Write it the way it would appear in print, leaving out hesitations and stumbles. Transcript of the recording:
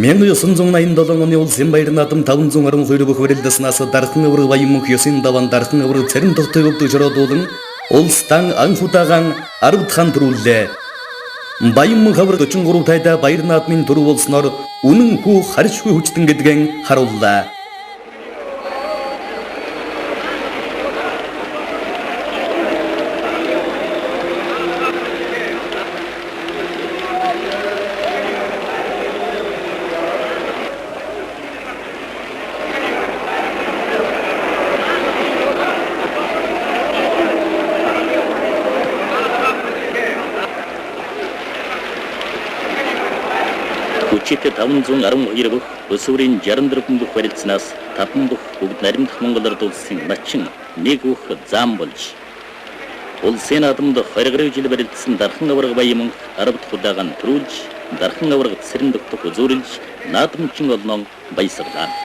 Менгы сунзуң айындалың оны ол сен байрын атым тавын зуңарын құйрыбы хөрелді сынасы дарқын ыбыр байымы күйесін даван дарқын ыбыр церін тоқты көпті жырадудың ол стаң аң хутаған арбытхан тұрулды. Байымы қабыр көчін құрутайда байрын атымен тұру болсынар, оның ку харшуы хүчтің кеткен харулда. Учите тавынзуң арым ғирыбы, өсірін жарындырыпын бұқ варелцінас, тапын бұқ бұғыт нәрімдік мұңғылар толсын матчың, нег ұқ зам болж. Ол сен атымды қайрығыры желі варелцін дарқын ғавырғы байымың арабыт құдаған тұрулж, дарқын ғавырғы ціріндікті құзурылж, натым чың олның байсырдан.